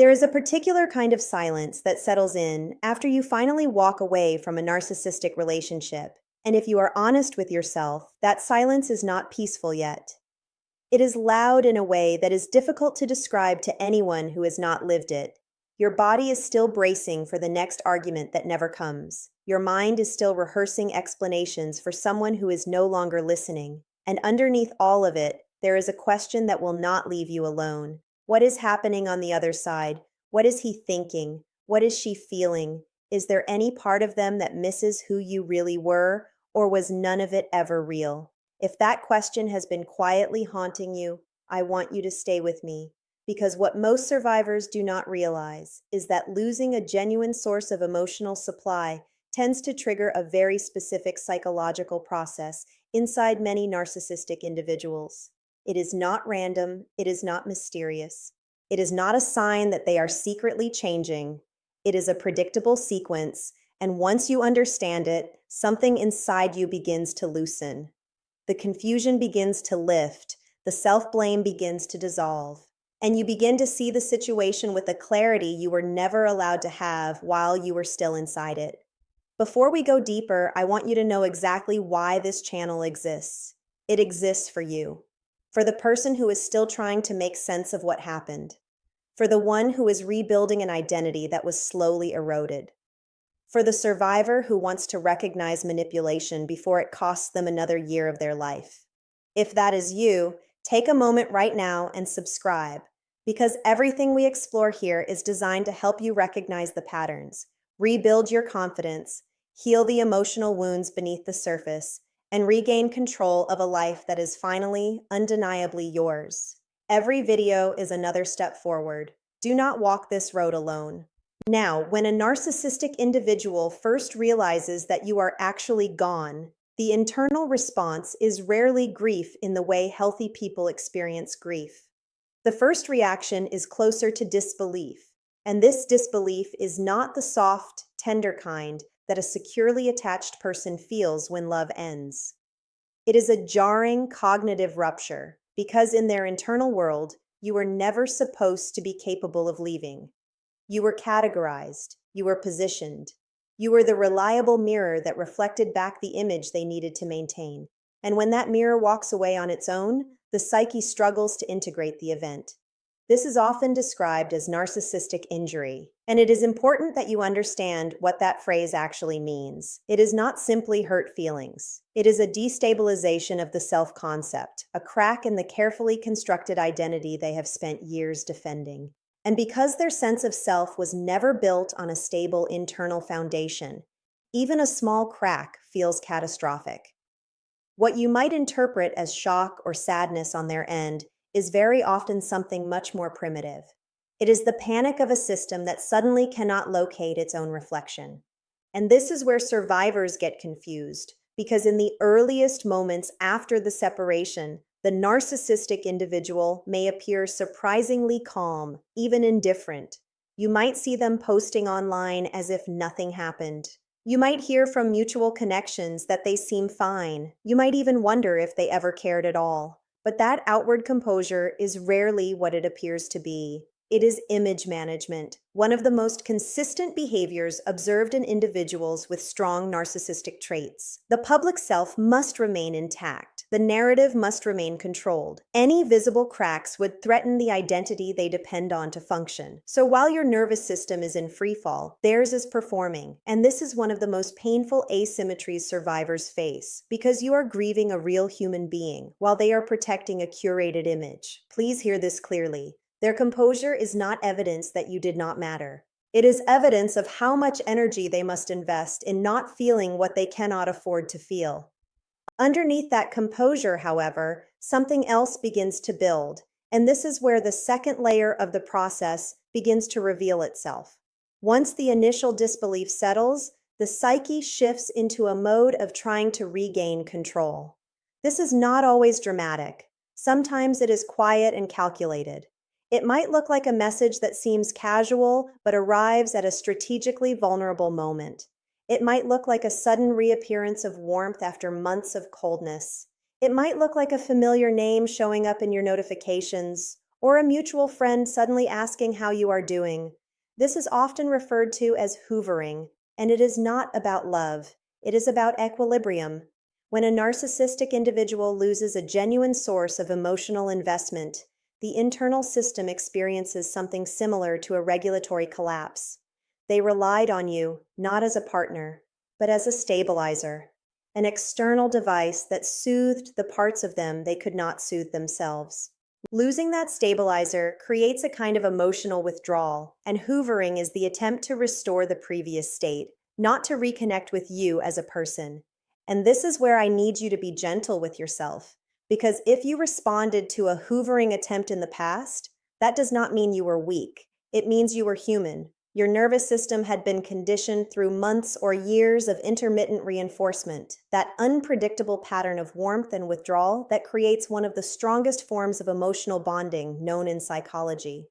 There is a particular kind of silence that settles in after you finally walk away from a narcissistic relationship. And if you are honest with yourself, that silence is not peaceful yet. It is loud in a way that is difficult to describe to anyone who has not lived it. Your body is still bracing for the next argument that never comes. Your mind is still rehearsing explanations for someone who is no longer listening. And underneath all of it, there is a question that will not leave you alone. What is happening on the other side? What is he thinking? What is she feeling? Is there any part of them that misses who you really were, or was none of it ever real? If that question has been quietly haunting you, I want you to stay with me, because what most survivors do not realize is that losing a genuine source of emotional supply tends to trigger a very specific psychological process inside many narcissistic individuals. It is not random, it is not mysterious. It is not a sign that they are secretly changing. It is a predictable sequence, and once you understand it, something inside you begins to loosen. The confusion begins to lift, the self-blame begins to dissolve, and you begin to see the situation with a clarity you were never allowed to have while you were still inside it. Before we go deeper, I want you to know exactly why this channel exists. It exists for you. For the person who is still trying to make sense of what happened. For the one who is rebuilding an identity that was slowly eroded. For the survivor who wants to recognize manipulation before it costs them another year of their life. If that is you, take a moment right now and subscribe, because everything we explore here is designed to help you recognize the patterns, rebuild your confidence, heal the emotional wounds beneath the surface, and regain control of a life that is finally, undeniably yours. Every video is another step forward. Do not walk this road alone. Now, when a narcissistic individual first realizes that you are actually gone, the internal response is rarely grief in the way healthy people experience grief. The first reaction is closer to disbelief, and this disbelief is not the soft, tender kind that a securely attached person feels when love ends. It is a jarring cognitive rupture, because in their internal world, you were never supposed to be capable of leaving. You were categorized, you were positioned, you were the reliable mirror that reflected back the image they needed to maintain. And when that mirror walks away on its own, the psyche struggles to integrate the event. This is often described as narcissistic injury, and it is important that you understand what that phrase actually means. It is not simply hurt feelings. It is a destabilization of the self-concept, a crack in the carefully constructed identity they have spent years defending. And because their sense of self was never built on a stable internal foundation, even a small crack feels catastrophic. What you might interpret as shock or sadness on their end is very often something much more primitive. It is the panic of a system that suddenly cannot locate its own reflection. And this is where survivors get confused, because in the earliest moments after the separation, the narcissistic individual may appear surprisingly calm, even indifferent. You might see them posting online as if nothing happened. You might hear from mutual connections that they seem fine. You might even wonder if they ever cared at all. But that outward composure is rarely what it appears to be. It is image management, one of the most consistent behaviors observed in individuals with strong narcissistic traits. The public self must remain intact. The narrative must remain controlled. Any visible cracks would threaten the identity they depend on to function. So while your nervous system is in freefall, theirs is performing. And this is one of the most painful asymmetries survivors face, because you are grieving a real human being while they are protecting a curated image. Please hear this clearly. Their composure is not evidence that you did not matter. It is evidence of how much energy they must invest in not feeling what they cannot afford to feel. Underneath that composure, however, something else begins to build, and this is where the second layer of the process begins to reveal itself. Once the initial disbelief settles, the psyche shifts into a mode of trying to regain control. This is not always dramatic. Sometimes it is quiet and calculated. It might look like a message that seems casual but arrives at a strategically vulnerable moment. It might look like a sudden reappearance of warmth after months of coldness. It might look like a familiar name showing up in your notifications, or a mutual friend suddenly asking how you are doing. This is often referred to as hoovering, and it is not about love. It is about equilibrium. When a narcissistic individual loses a genuine source of emotional investment, the internal system experiences something similar to a regulatory collapse. They relied on you, not as a partner, but as a stabilizer, an external device that soothed the parts of them they could not soothe themselves. Losing that stabilizer creates a kind of emotional withdrawal, and hoovering is the attempt to restore the previous state, not to reconnect with you as a person. And this is where I need you to be gentle with yourself, because if you responded to a hoovering attempt in the past, that does not mean you were weak. It means you were human. Your nervous system had been conditioned through months or years of intermittent reinforcement, that unpredictable pattern of warmth and withdrawal that creates one of the strongest forms of emotional bonding known in psychology.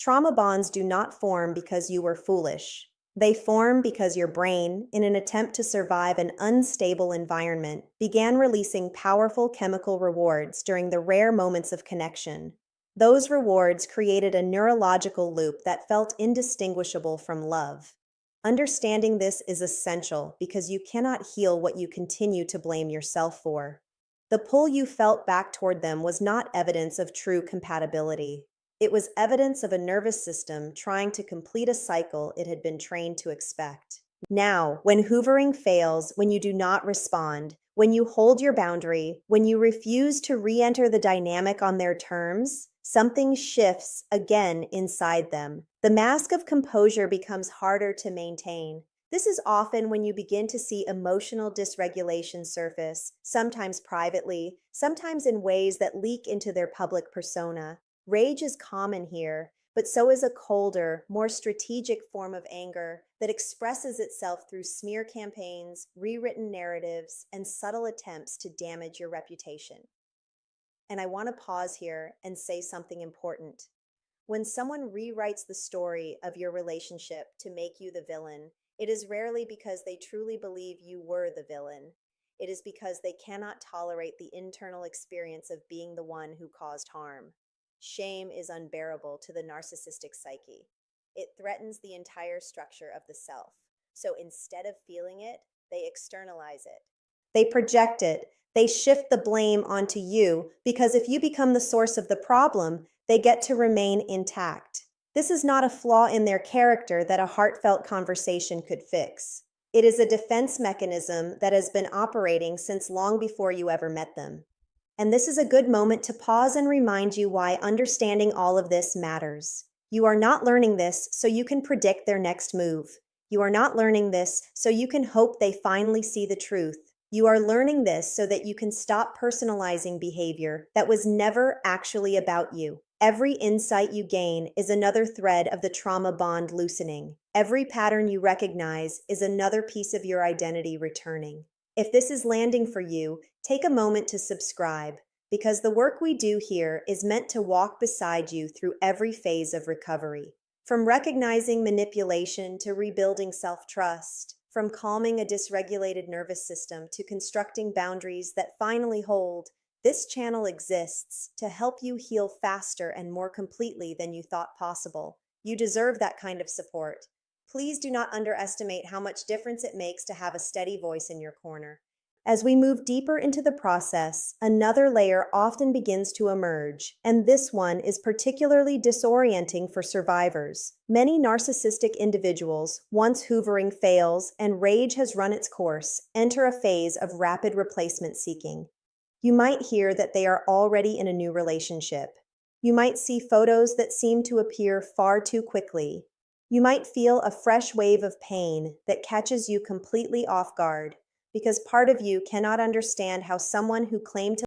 Trauma bonds do not form because you were foolish. They form because your brain, in an attempt to survive an unstable environment, began releasing powerful chemical rewards during the rare moments of connection. Those rewards created a neurological loop that felt indistinguishable from love. Understanding this is essential because you cannot heal what you continue to blame yourself for. The pull you felt back toward them was not evidence of true compatibility. It was evidence of a nervous system trying to complete a cycle it had been trained to expect. Now, when hoovering fails, when you do not respond, when you hold your boundary, when you refuse to re-enter the dynamic on their terms, something shifts again inside them. The mask of composure becomes harder to maintain. This is often when you begin to see emotional dysregulation surface, sometimes privately, sometimes in ways that leak into their public persona. Rage is common here, but so is a colder, more strategic form of anger that expresses itself through smear campaigns, rewritten narratives, and subtle attempts to damage your reputation. And I want to pause here and say something important. When someone rewrites the story of your relationship to make you the villain, it is rarely because they truly believe you were the villain. It is because they cannot tolerate the internal experience of being the one who caused harm. Shame is unbearable to the narcissistic psyche. It threatens the entire structure of the self. So instead of feeling it, they externalize it. They project it. They shift the blame onto you because if you become the source of the problem, they get to remain intact. This is not a flaw in their character that a heartfelt conversation could fix. It is a defense mechanism that has been operating since long before you ever met them. And this is a good moment to pause and remind you why understanding all of this matters. You are not learning this so you can predict their next move. You are not learning this so you can hope they finally see the truth. You are learning this so that you can stop personalizing behavior that was never actually about you. Every insight you gain is another thread of the trauma bond loosening. Every pattern you recognize is another piece of your identity returning. If this is landing for you, take a moment to subscribe, because the work we do here is meant to walk beside you through every phase of recovery. From recognizing manipulation to rebuilding self-trust, from calming a dysregulated nervous system to constructing boundaries that finally hold, this channel exists to help you heal faster and more completely than you thought possible. You deserve that kind of support. Please do not underestimate how much difference it makes to have a steady voice in your corner. As we move deeper into the process, another layer often begins to emerge, and this one is particularly disorienting for survivors. Many narcissistic individuals, once hoovering fails and rage has run its course, enter a phase of rapid replacement seeking. You might hear that they are already in a new relationship. You might see photos that seem to appear far too quickly. You might feel a fresh wave of pain that catches you completely off guard, because part of you cannot understand how someone who claimed to